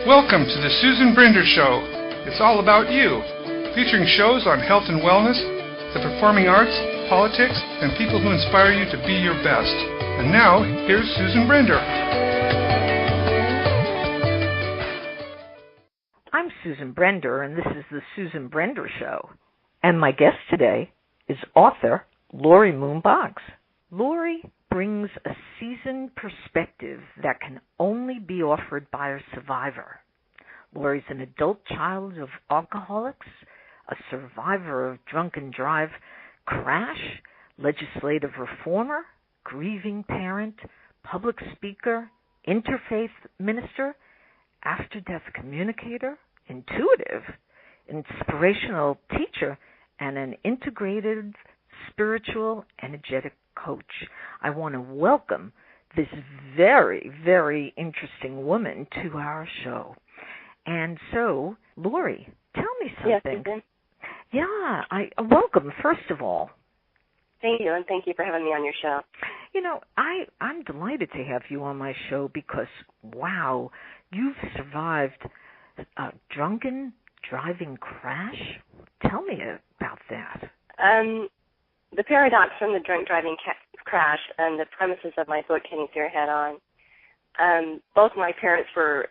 Welcome to the Susan Brender Show. It's all about you, featuring shows on health and wellness, the performing arts, politics, and people who inspire you to be your best. And now, here's Susan Brender. I'm Susan Brender, and this is the Susan Brender Show. And my guest today is author Laurie Boggs. Laurie brings a seasoned perspective that can only be offered by a survivor. Laurie's an adult child of alcoholics, a survivor of drunken drive crash, legislative reformer, grieving parent, public speaker, interfaith minister, after-death communicator, intuitive, inspirational teacher, and an integrative, spiritual, energetic coach. I want to welcome this very, very interesting woman to our show. And so, Laurie, tell me something. Yes, yeah, welcome, first of all. Thank you, and thank you for having me on your show. You know, I'm delighted to have you on my show because, wow, you've survived a drunken driving crash. Tell me about that. The paradox from the drunk driving crash and the premises of my book, Hitting Fear Head On, both my parents were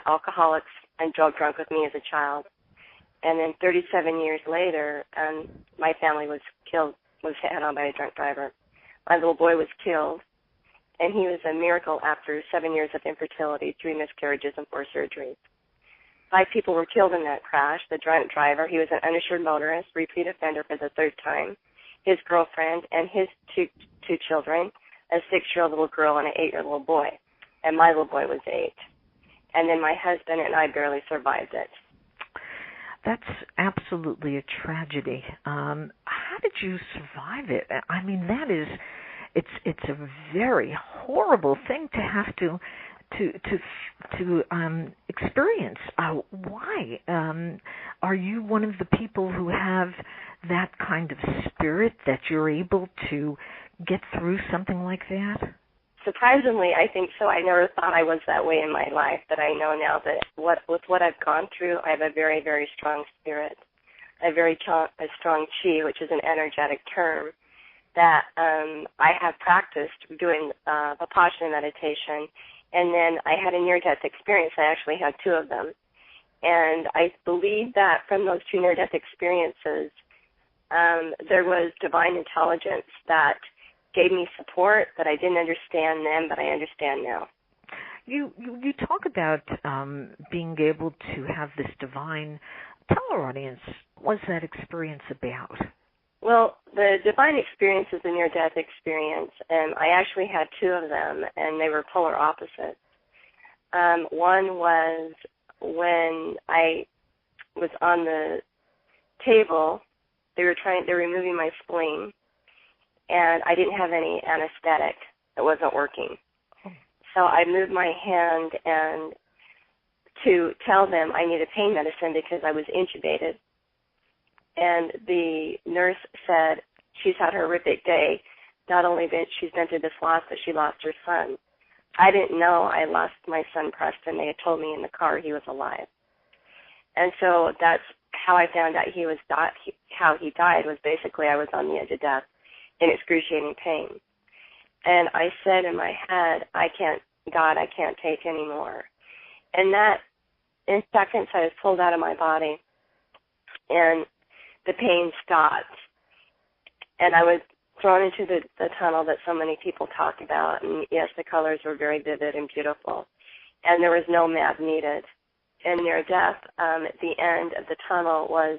alcoholics and drunk with me as a child. And then 37 years later, my family was hit on by a drunk driver. My little boy was killed, and he was a miracle after 7 years of infertility, 3 miscarriages, and 4 surgeries. 5 people were killed in that crash. The drunk driver, he was an uninsured motorist, repeat offender for the 3rd time, his girlfriend, and his two children, a 6-year-old little girl and an 8-year-old boy. And my little boy was 8. And then my husband and I barely survived it. That's absolutely a tragedy. How did you survive it? I mean, it's a very horrible thing to have to experience. Why? Are you one of the people who have that kind of spirit that you're able to get through something like that? Surprisingly, I think so. I never thought I was that way in my life, but I know now that with what I've gone through, I have a very, very strong spirit, a strong chi, which is an energetic term, that I have practiced doing Vipassana meditation, and then I had a near-death experience. I actually had 2 of them, and I believe that from those 2 near-death experiences, there was divine intelligence that gave me support that I didn't understand then, but I understand now. You talk about being able to have this divine. Tell our audience, what's that experience about? Well, the divine experience is a near-death experience, and I actually had 2 of them, and they were polar opposites. One was when I was on the table. They were removing my spleen, and I didn't have any anesthetic. It wasn't working. So I moved my hand and to tell them I needed pain medicine because I was intubated. And the nurse said she's had a horrific day. Not only that she's been through this loss, but she lost her son. I didn't know I lost my son, Preston. They had told me in the car he was alive. And so that's how I found out how he died was basically I was on the edge of death in excruciating pain. And I said in my head, I can't take anymore. And that, in seconds, I was pulled out of my body, and the pain stopped. And I was thrown into the tunnel that so many people talk about. And yes, the colors were very vivid and beautiful. And there was no map needed. And near death, at the end of the tunnel was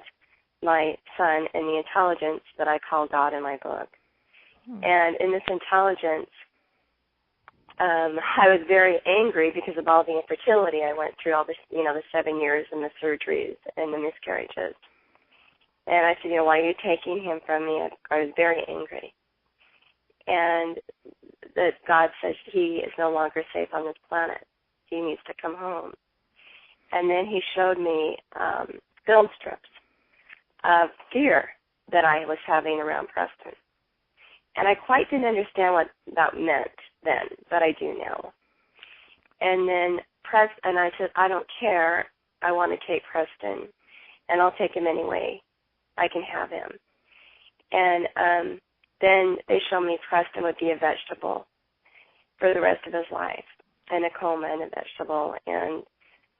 my son and the intelligence that I call God in my book. And in this intelligence, I was very angry because of all the infertility I went through, all this, the 7 years and the surgeries and the miscarriages. And I said, why are you taking him from me? I was very angry. And that God says he is no longer safe on this planet. He needs to come home. And then he showed me film strips of fear that I was having around Preston. And I quite didn't understand what that meant then, but I do now. And then I said, I don't care. I want to take Preston, and I'll take him anyway. I can have him. And then they showed me Preston would be a vegetable for the rest of his life, in a coma and a vegetable. And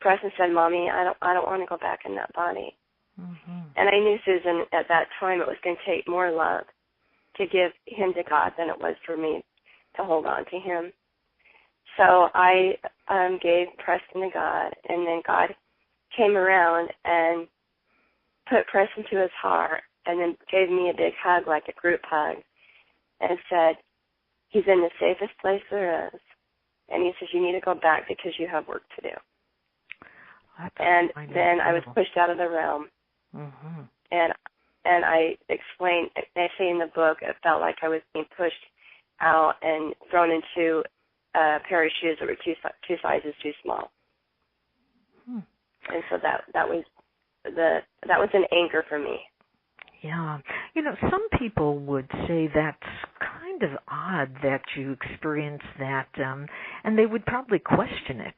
Preston said, Mommy, I don't want to go back in that body. Mm-hmm. And I knew, Susan, at that time it was going to take more love to give him to God than it was for me to hold on to him. So I gave Preston to God, and then God came around and put Preston to his heart and then gave me a big hug, like a group hug, and said, he's in the safest place there is. And he says, you need to go back because you have work to do. And then I was pushed out of the realm. Mm-hmm. And I explained, I say in the book, it felt like I was being pushed out and thrown into a pair of shoes that were two sizes too small. And so that was an anchor for me. Yeah. Some people would say that's kind of odd that you experienced that, and they would probably question it.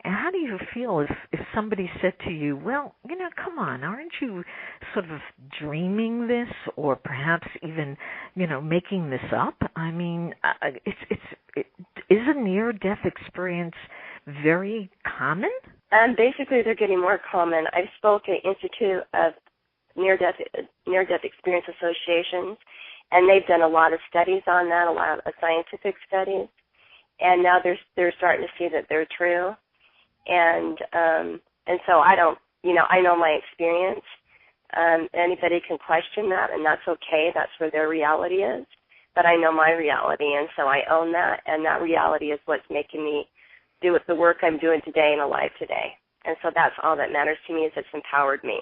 And how do you feel if somebody said to you, well, come on, aren't you sort of dreaming this, or perhaps even, making this up? I mean, is a near-death experience very common? Basically, they're getting more common. I spoke at Institute of Near-Death Experience Associations, and they've done a lot of studies on that, a lot of scientific studies, and now they're starting to see that they're true. And so I don't, I know my experience. Anybody can question that, and that's okay. That's where their reality is. But I know my reality, and so I own that, and that reality is what's making me do the work I'm doing today and alive today. And so that's all that matters to me, is it's empowered me.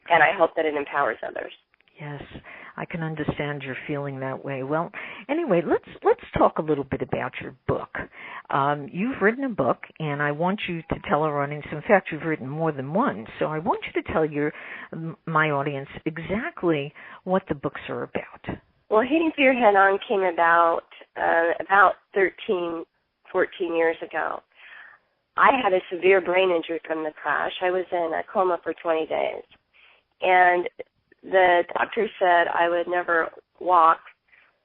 And I hope that it empowers others. Yes, I can understand you're feeling that way. Well, anyway, let's talk a little bit about your book. You've written a book, and I want you to tell our audience. In fact, you've written more than one. So I want you to tell my audience exactly what the books are about. Well, Heading for Your Head On came about 13, 14 years ago. I had a severe brain injury from the crash. I was in a coma for 20 days. And the doctor said I would never walk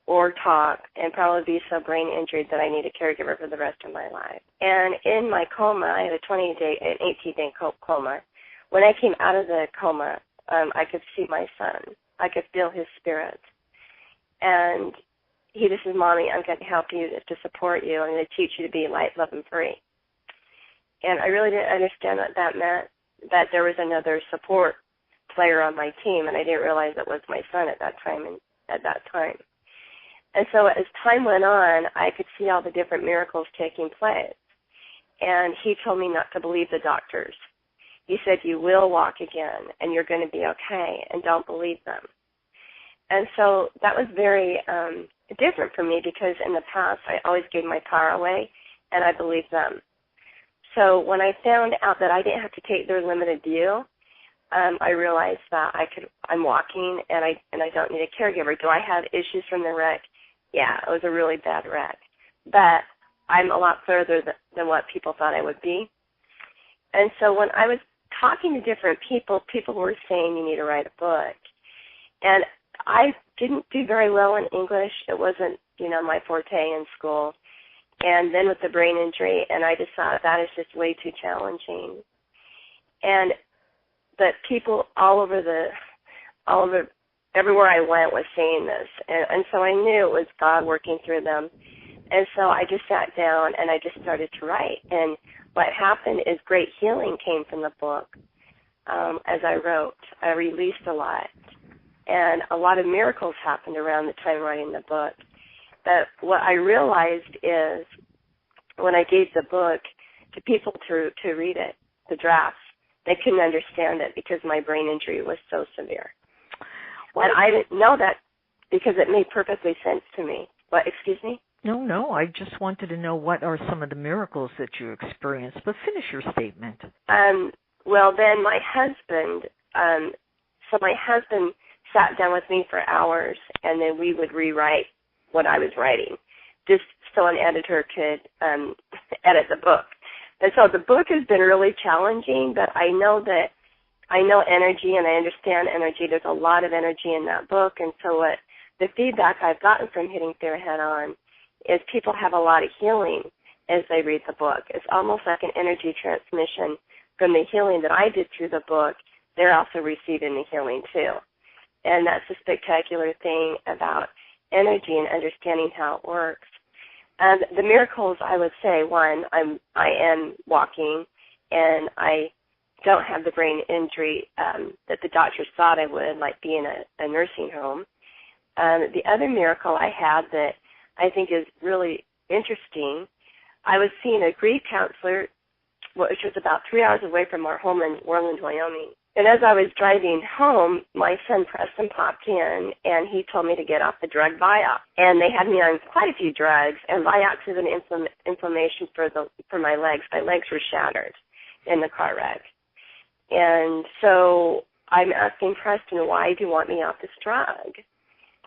or talk and probably be so brain injured that I need a caregiver for the rest of my life. And in my coma, I had an 18-day coma. When I came out of the coma, I could see my son. I could feel his spirit. And he just said, Mommy, I'm going to help you to support you. I'm going to teach you to be light, love, and free. And I really didn't understand what that meant, that there was another support player on my team, and I didn't realize it was my son at that time. And so as time went on, I could see all the different miracles taking place. And he told me not to believe the doctors. He said, you will walk again, and you're going to be okay, and don't believe them. And so that was very different for me, because in the past I always gave my power away, and I believed them. So when I found out that I didn't have to take their limited view, I realized that I'm walking, and I don't need a caregiver. Do I have issues from the wreck? Yeah, it was a really bad wreck. But I'm a lot further than what people thought I would be. And so when I was talking to different people were saying you need to write a book. And I didn't do very well in English. It wasn't, my forte in school. And then with the brain injury, and I just thought that is just way too challenging. But people everywhere I went was saying this. And so I knew it was God working through them. And so I just sat down and I just started to write. And what happened is great healing came from the book. As I wrote, I released a lot. And a lot of miracles happened around the time writing the book. But what I realized is when I gave the book to people to read it, the drafts, they couldn't understand it because my brain injury was so severe. Well, and I didn't know that because it made perfectly sense to me. What, excuse me? No, I just wanted to know what are some of the miracles that you experienced, but finish your statement. Well, then my husband sat down with me for hours, and then we would rewrite what I was writing, just so an editor could edit the book. And so the book has been really challenging, but I know energy and I understand energy. There's a lot of energy in that book. And so the feedback I've gotten from hitting fear head on is people have a lot of healing as they read the book. It's almost like an energy transmission from the healing that I did through the book. They're also receiving the healing too. And that's the spectacular thing about energy and understanding how it works. And the miracles, I would say, one, I am walking, and I don't have the brain injury that the doctors thought I would, like being a nursing home. The other miracle I had that I think is really interesting, I was seeing a grief counselor, which was about 3 hours away from our home in Orland, Wyoming. And as I was driving home, my son Preston popped in, and he told me to get off the drug Vioxx. And they had me on quite a few drugs, and Vioxx is an inflammation for my legs. My legs were shattered in the car wreck. And so I'm asking Preston, why do you want me off this drug?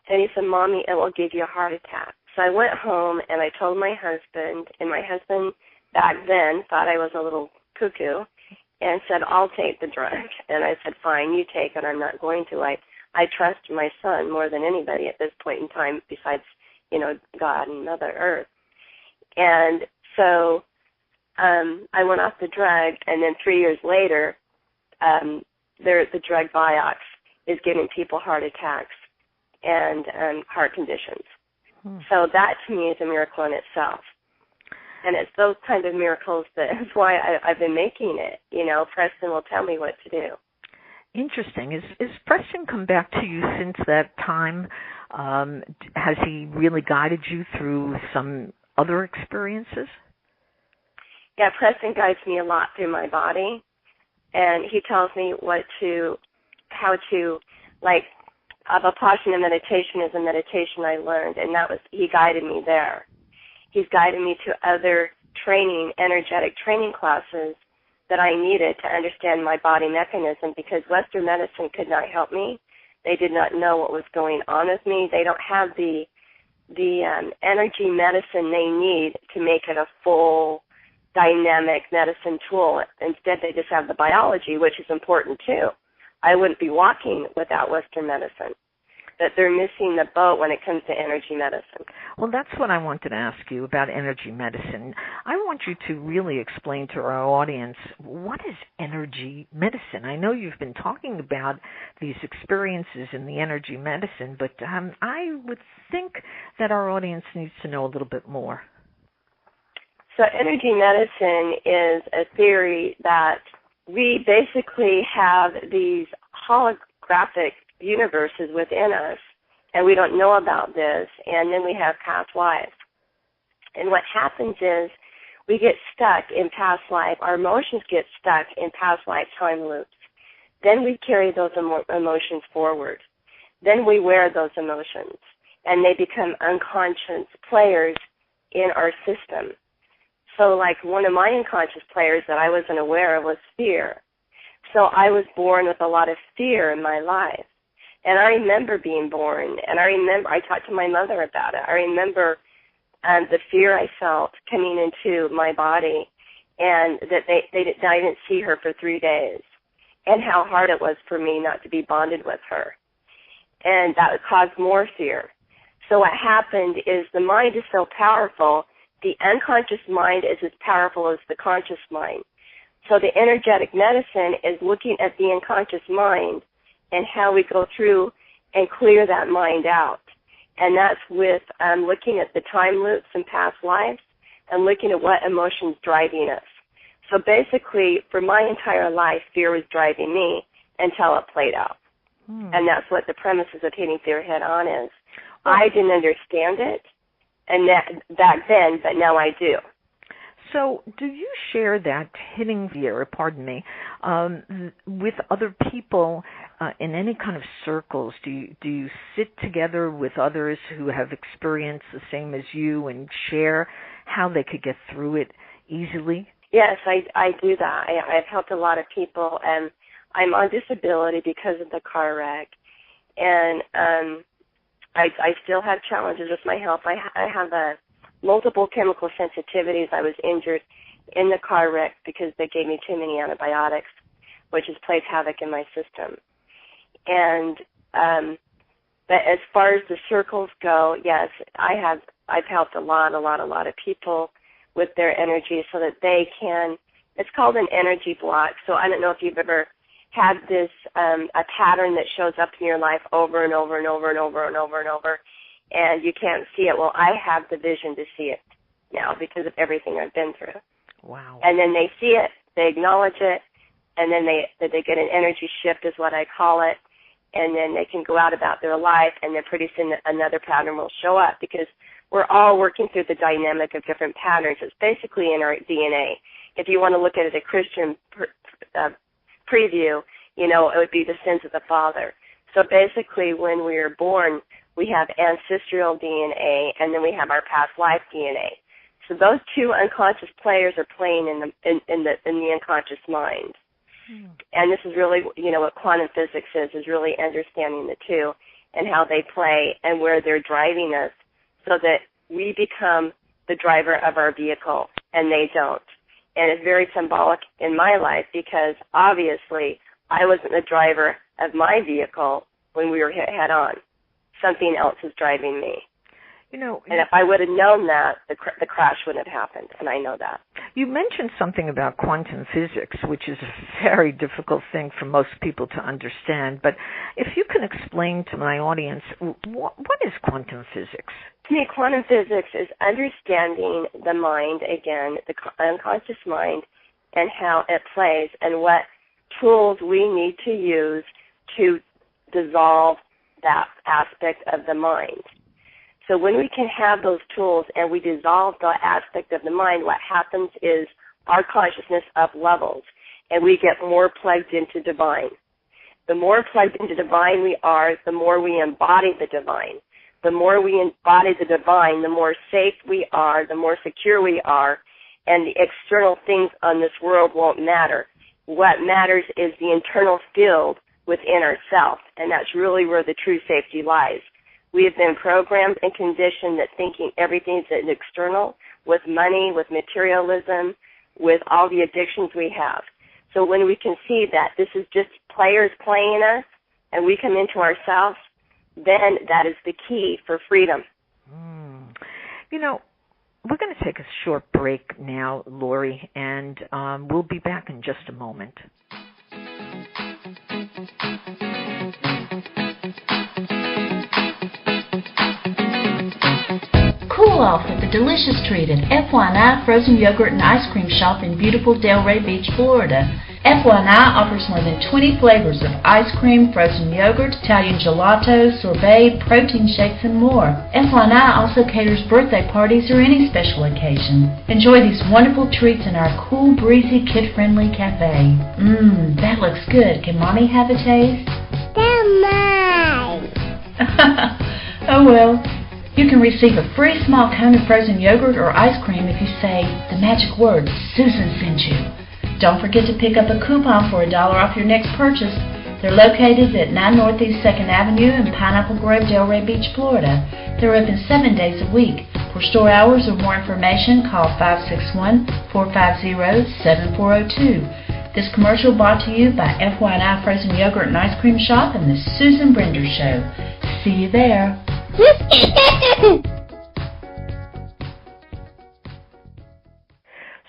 And he said, Mommy, it will give you a heart attack. So I went home, and I told my husband, and my husband back then thought I was a little cuckoo, and said, I'll take the drug. And I said, fine, you take it. I'm not going to. I trust my son more than anybody at this point in time besides, God and Mother Earth. And so I went off the drug, and then 3 years later, the drug Vioxx is giving people heart attacks and heart conditions. So that, to me, is a miracle in itself. And it's those kind of miracles that's why I've been making it. Preston will tell me what to do. Interesting. Is Preston come back to you since that time? Has he really guided you through some other experiences? Yeah, Preston guides me a lot through my body. And he tells me how to, like, a Vipassana meditation is a meditation I learned, and he guided me there. He's guided me to other energetic training classes that I needed to understand my body mechanism, because Western medicine could not help me. They did not know what was going on with me. They don't have the energy medicine they need to make it a full dynamic medicine tool. Instead, they just have the biology, which is important too. I wouldn't be walking without Western medicine. That they're missing the boat when it comes to energy medicine. Well, that's what I wanted to ask you about energy medicine. I want you to really explain to our audience, what is energy medicine? I know you've been talking about these experiences in the energy medicine, but I would think that our audience needs to know a little bit more. So energy medicine is a theory that we basically have these holographic universes within us, and we don't know about this, and then we have past lives. And what happens is we get stuck in past life. Our emotions get stuck in past life time loops. Then we carry those emotions forward. Then we wear those emotions, and they become unconscious players in our system. So like one of my unconscious players that I wasn't aware of was fear. So I was born with a lot of fear in my life. And I remember being born, and I talked to my mother about it. I remember the fear I felt coming into my body, and that I didn't see her for 3 days, and how hard it was for me not to be bonded with her. And that caused more fear. So what happened is the mind is so powerful, the unconscious mind is as powerful as the conscious mind. So the energetic medicine is looking at the unconscious mind and how we go through and clear that mind out. And that's with looking at the time loops and past lives and looking at what emotion's driving us. So basically, for my entire life, fear was driving me until it played out. And that's what the premises of hitting fear head on is. I didn't understand it and back then, but now I do. So do you share that hitting fear, with other people in any kind of circles? Do you sit together with others who have experienced the same as you and share how they could get through it easily? Yes, I do that. I've helped a lot of people, and I'm on disability because of the car wreck. And I still have challenges with my health. I have multiple chemical sensitivities. I was injured in the car wreck because they gave me too many antibiotics, which has played havoc in my system. And but as far as the circles go, yes, I've helped a lot of people with their energy so that they can. It's called an energy block. So I don't know if you've ever had this a pattern that shows up in your life over and over and over and over and over and over, and you can't see it. Well, I have the vision to see it now because of everything I've been through. Wow. And then they see it, they acknowledge it, and then they get an energy shift is what I call it, and then they can go out about their life, and then pretty soon another pattern will show up because we're all working through the dynamic of different patterns. It's basically in our DNA. If you want to look at it a Christian preview, you know, it would be the sins of the father. So basically when we are born, we have ancestral DNA, and then we have our past life DNA. So those two unconscious players are playing in the unconscious mind. And this is really, you know, what quantum physics is really understanding the two and how they play and where they're driving us so that we become the driver of our vehicle and they don't. And it's very symbolic in my life because obviously I wasn't the driver of my vehicle when we were hit head on. Something else is driving me. You know, and if I would have known that, the crash wouldn't have happened, and I know that. You mentioned something about quantum physics, which is a very difficult thing for most people to understand. But if you can explain to my audience, what is quantum physics? To me, quantum physics is understanding the mind, again, the unconscious mind, and how it plays, and what tools we need to use to dissolve that aspect of the mind. So when we can have those tools and we dissolve the aspect of the mind, what happens is our consciousness up levels and we get more plugged into divine. The more plugged into divine we are, the more we embody the divine. The more we embody the divine, the more safe we are, the more secure we are, and the external things on this world won't matter. What matters is the internal field within ourselves, and that's really where the true safety lies. We have been programmed and conditioned that thinking everything is external, with money, with materialism, with all the addictions we have. So when we can see that this is just players playing us and we come into ourselves, then that is the key for freedom. You know, we're going to take a short break now, Laurie, and we'll be back in just a moment. Cool off with the delicious treat at FYI Frozen Yogurt and Ice Cream Shop in beautiful Delray Beach, Florida. FYI offers more than 20 flavors of ice cream, frozen yogurt, Italian gelato, sorbet, protein shakes, and more. FYI also caters birthday parties or any special occasion. Enjoy these wonderful treats in our cool, breezy, kid-friendly cafe. That looks good. Can Mommy have a taste? Oh well. You can receive a free small cone of frozen yogurt or ice cream if you say the magic word, Susan sent you. Don't forget to pick up a coupon for $1 off your next purchase. They're located at 9 Northeast 2nd Avenue in Pineapple Grove, Delray Beach, Florida. They're open 7 days a week. For store hours or more information, call 561-450-7402. This commercial brought to you by FYI Frozen Yogurt and Ice Cream Shop and the Susan Brender Show. See you there.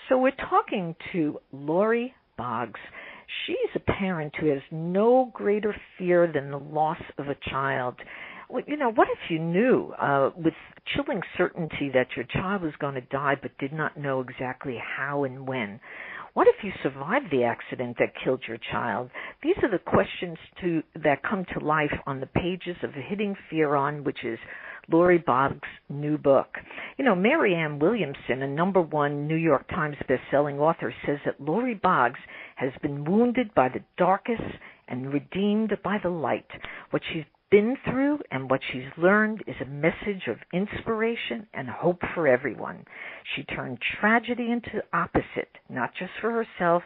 So we're talking to Laurie Boggs. She's a parent who has no greater fear than the loss of a child. Well, you know, what if you knew with chilling certainty that your child was going to die but did not know exactly how and when? What if you survived the accident that killed your child? These are the questions that come to life on the pages of Hitting Fear On, which is Laurie Boggs' new book. You know, Mary Ann Williamson, a #1 New York Times bestselling author, says that Laurie Boggs has been wounded by the darkest and redeemed by the light. What she's been through and what she's learned is a message of inspiration and hope for everyone. She turned tragedy into opposite, not just for herself,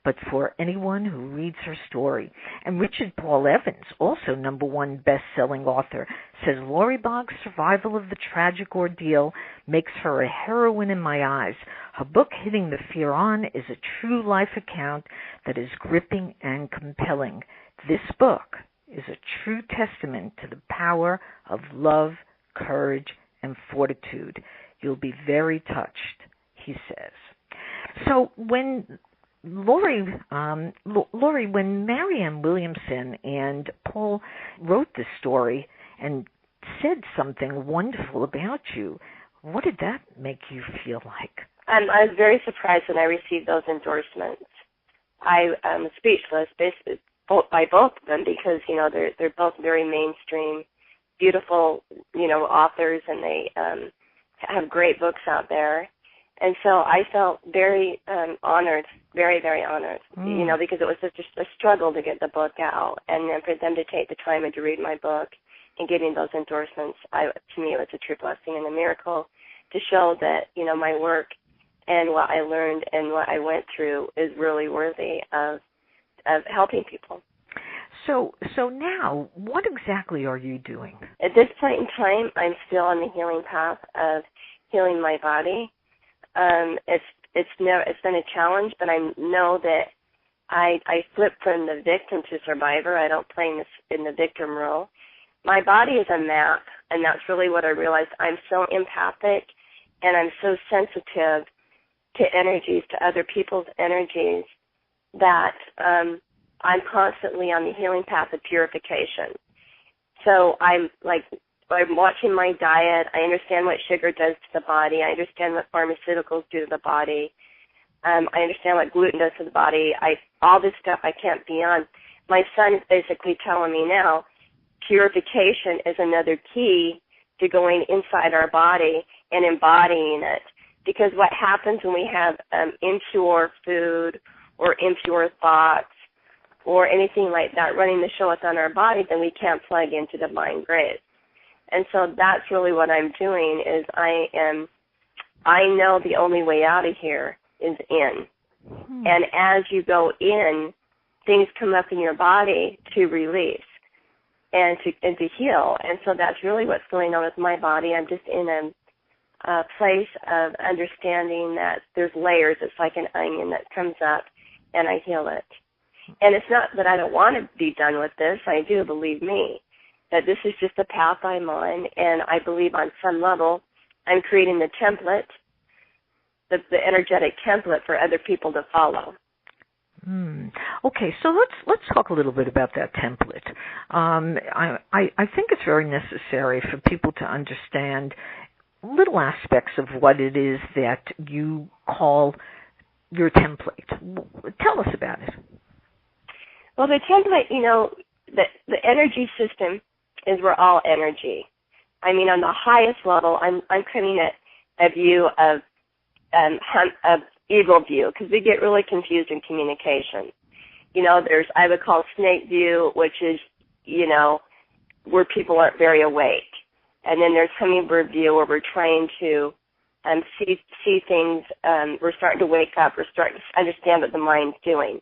but for anyone who reads her story. And Richard Paul Evans, also #1 best-selling author, says Laurie Boggs' survival of the tragic ordeal makes her a heroine in my eyes. Her book, Hitting the Fear On, is a true life account that is gripping and compelling. This book is a true testament to the power of love, courage, and fortitude. You'll be very touched, he says. So when Laurie, when Marianne Williamson and Paul wrote this story and said something wonderful about you, what did that make you feel like? I was very surprised when I received those endorsements. I am speechless, basically, by both of them, because they're both very mainstream, beautiful authors, and they have great books out there. And so I felt very honored, very, very honored, because it was such a struggle to get the book out, and then for them to take the time and to read my book and getting those endorsements, to me it was a true blessing and a miracle to show that my work and what I learned and what I went through is really worthy of helping people. So now, what exactly are you doing? At this point in time, I'm still on the healing path of healing my body. It's been a challenge, but I know that I flip from the victim to survivor. I don't play in the victim role. My body is a map, and that's really what I realized. I'm so empathic, and I'm so sensitive to energies, to other people's energies, that I'm constantly on the healing path of purification. So I'm watching my diet. I understand what sugar does to the body. I understand what pharmaceuticals do to the body. I understand what gluten does to the body. All this stuff I can't be on. My son is basically telling me now purification is another key to going inside our body and embodying it. Because what happens when we have impure food or impure thoughts or anything like that running the show within our body, then we can't plug into divine grace. And so that's really what I'm doing is I know the only way out of here is in. And as you go in, things come up in your body to release and to heal. And so that's really what's going on with my body. I'm just in a place of understanding that there's layers. It's like an onion that comes up, and I heal it. And it's not that I don't want to be done with this. I do, believe me, that this is just the path I'm on, and I believe on some level I'm creating the template, the energetic template for other people to follow. Okay, so let's talk a little bit about that template. I think it's very necessary for people to understand little aspects of what it is that you call your template. Tell us about it. Well, the template, the energy system is we're all energy. I mean, on the highest level, I'm coming at a view of eagle view, because we get really confused in communication. There's, I would call snake view, which is, where people aren't very awake. And then there's hummingbird view, where we're trying to see things. We're starting to wake up. We're starting to understand what the mind's doing.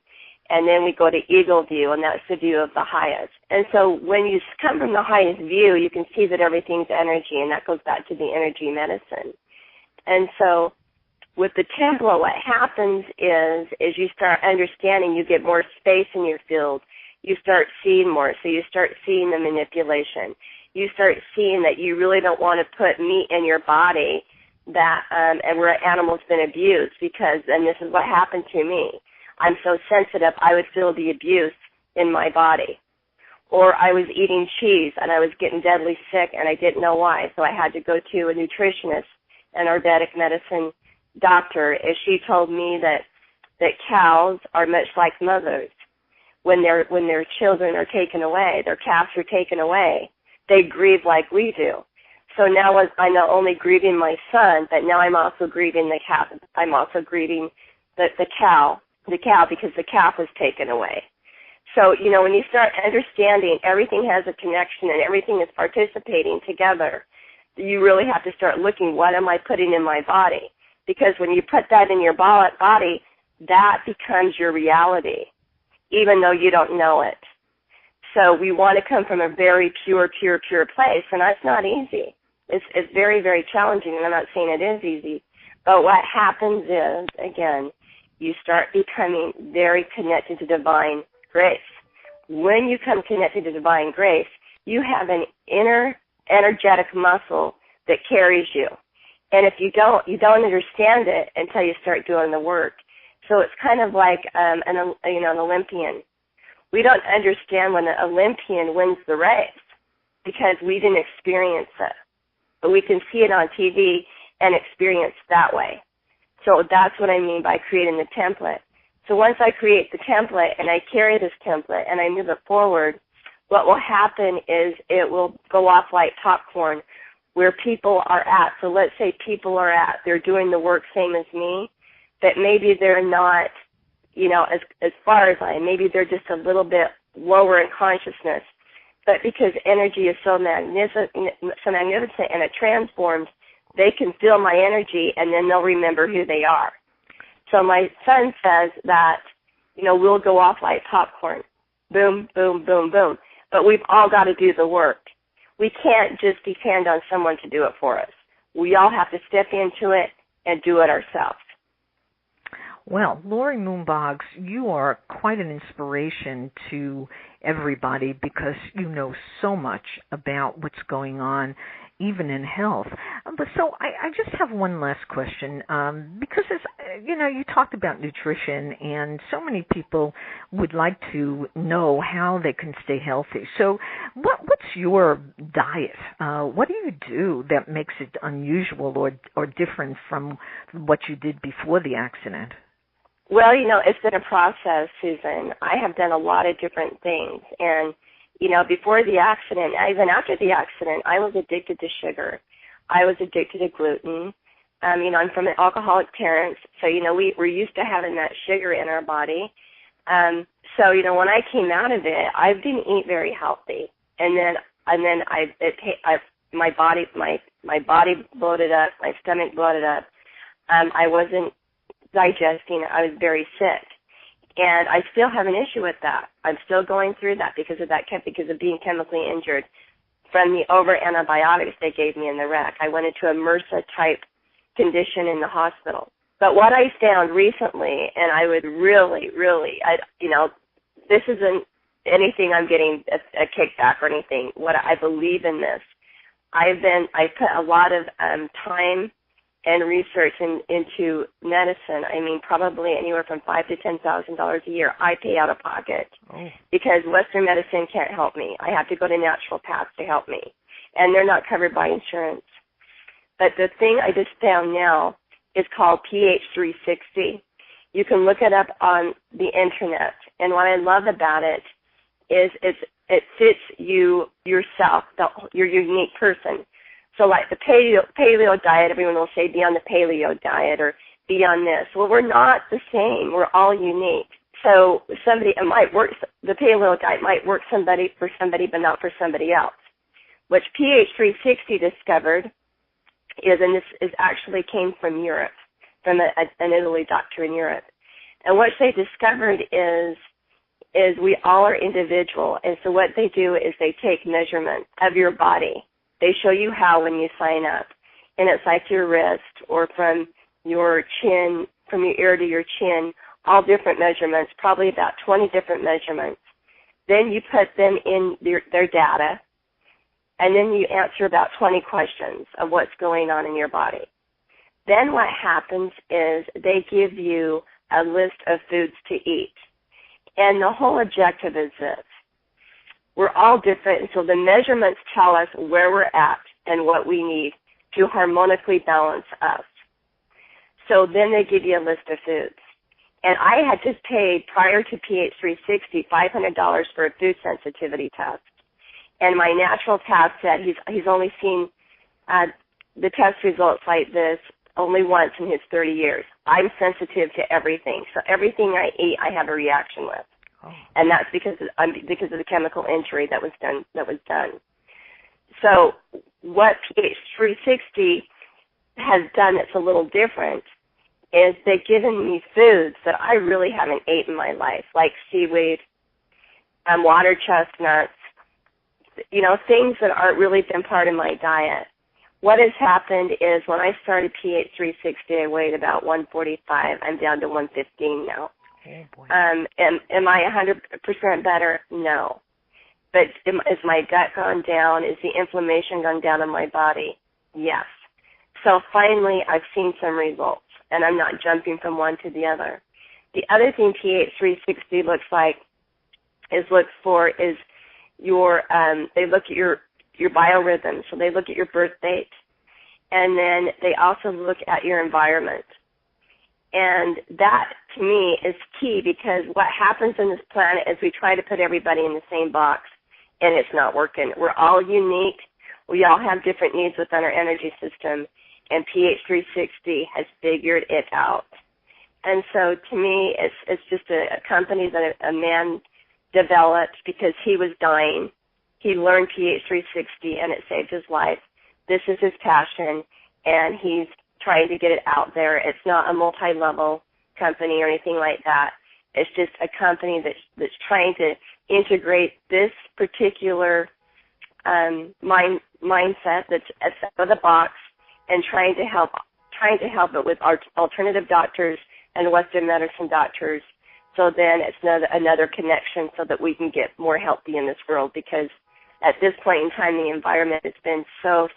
And then we go to eagle view, and that's the view of the highest. And so when you come from the highest view, you can see that everything's energy, and that goes back to the energy medicine. And so with the template, what happens is you start understanding, you get more space in your field. You start seeing more, so you start seeing the manipulation. You start seeing that you really don't want to put meat in your body that and where an animal's been abused, because, and this is what happened to me. I'm so sensitive, I would feel the abuse in my body. Or I was eating cheese, and I was getting deadly sick, and I didn't know why, so I had to go to a nutritionist, an Ayurvedic medicine doctor, and she told me that cows are much like mothers. When their children are taken away, their calves are taken away, they grieve like we do. So now I'm not only grieving my son, but now I'm also grieving the calf. I'm also grieving the cow because the calf was taken away. So, when you start understanding everything has a connection and everything is participating together, you really have to start looking, what am I putting in my body? Because when you put that in your body, that becomes your reality, even though you don't know it. So we want to come from a very pure place, and that's not easy. It's very, very challenging, and I'm not saying it is easy. But what happens is, again, you start becoming very connected to divine grace. When you come connected to divine grace, you have an inner energetic muscle that carries you. And if you don't understand it until you start doing the work. So it's kind of like an Olympian. We don't understand when an Olympian wins the race because we didn't experience it. But we can see it on TV and experience that way. So that's what I mean by creating the template. So once I create the template and I carry this template and I move it forward, what will happen is it will go off like popcorn where people are at. So let's say people are at, they're doing the work same as me, but maybe they're not, as far as I am, maybe they're just a little bit lower in consciousness. But because energy is so magnificent and it transforms, they can feel my energy and then they'll remember who they are. So my son says that, we'll go off like popcorn. Boom, boom, boom, boom. But we've all got to do the work. We can't just depend on someone to do it for us. We all have to step into it and do it ourselves. Well, Laurie Boggs, you are quite an inspiration to everybody because you know so much about what's going on, even in health. But so I just have one last question because, you talked about nutrition, and so many people would like to know how they can stay healthy. So what's your diet? What do you do that makes it unusual or different from what you did before the accident? Well, it's been a process, Susan. I have done a lot of different things. And, before the accident, even after the accident, I was addicted to sugar. I was addicted to gluten. I'm from alcoholic parents, so, we're used to having that sugar in our body. So, when I came out of it, I didn't eat very healthy. And then my body bloated up, my stomach bloated up. I wasn't digesting, I was very sick. And I still have an issue with that. I'm still going through that because of being chemically injured from the over antibiotics they gave me in the wreck. I went into a MRSA type condition in the hospital. But what I found recently, and I would really, this isn't anything I'm getting a kickback or anything. What I believe in this. I put a lot of time and research into medicine. Probably anywhere from $5,000 to $10,000 a year I pay out of pocket because Western medicine can't help me. I have to go to naturopaths to help me, and they're not covered by insurance. But the thing I just found now is called pH 360. You can look it up on the internet, and what I love about it is it fits you yourself, your unique person. So like the paleo diet, everyone will say be on the paleo diet or be on this. Well, we're not the same. We're all unique. So it might work, the paleo diet might work for somebody, but not for somebody else. Which pH 360 discovered is, and this actually came from Europe, from an Italy doctor in Europe. And what they discovered is we all are individual. And so what they do is they take measurements of your body. They show you how when you sign up, and it's like your wrist or from your chin, from your ear to your chin, all different measurements, probably about 20 different measurements. Then you put them in their data, and then you answer about 20 questions of what's going on in your body. Then what happens is they give you a list of foods to eat, and the whole objective is this. We're all different, and so the measurements tell us where we're at and what we need to harmonically balance us. So then they give you a list of foods. And I had just paid, prior to pH 360, $500 for a food sensitivity test. And my naturopath said he's only seen the test results like this only once in his 30 years. I'm sensitive to everything. So everything I eat, I have a reaction with. and that's because of the chemical injury that was done. So what pH 360 has done that's a little different is they've given me foods that I really haven't eaten in my life, like seaweed, water chestnuts, things that aren't really been part of my diet. What has happened is when I started pH 360, I weighed about 145. I'm down to 115 now. Oh, boy. Am I 100% better? No. But is my gut gone down? Is the inflammation gone down in my body? Yes. So finally, I've seen some results, and I'm not jumping from one to the other. The other thing pH 360 looks for is your they look at your biorhythm. So they look at your birth date, and then they also look at your environment. And that, to me, is key, because what happens in this planet is we try to put everybody in the same box, and it's not working. We're all unique. We all have different needs within our energy system, and pH 360 has figured it out. And so, to me, it's just a company that a man developed because he was dying. He learned pH 360, and it saved his life. This is his passion, and he's trying to get it out there. It's not a multi-level company or anything like that. It's just a company that's trying to integrate this particular mindset that's out of the box, and trying to help it with our alternative doctors and Western medicine doctors. So then it's another connection so that we can get more healthy in this world, because at this point in time, the environment has been so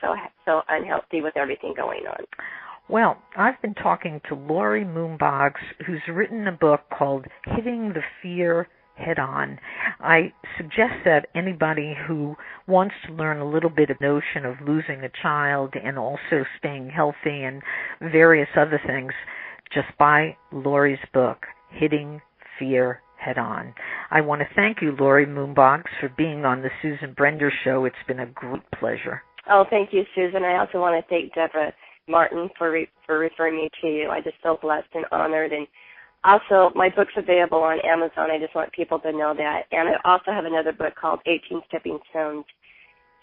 unhealthy with everything going on. Well, I've been talking to Laurie Boggs, who's written a book called Hitting the Fear Head-On. I suggest that anybody who wants to learn a little bit of the notion of losing a child and also staying healthy and various other things, just buy Laurie's book, Hitting Fear Head-On. I want to thank you, Laurie Boggs, for being on the Susan Brender Show. It's been a great pleasure. Oh, thank you, Susan. I also want to thank Deborah Martin for referring me to you. I just feel blessed and honored. And also, my book's available on Amazon. I just want people to know that. And I also have another book called 18 Stepping Stones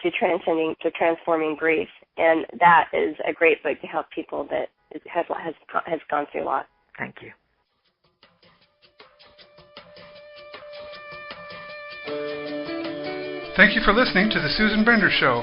to Transforming Grief. And that is a great book to help people that has gone through a lot. Thank you. Thank you for listening to The Susan Brender Show.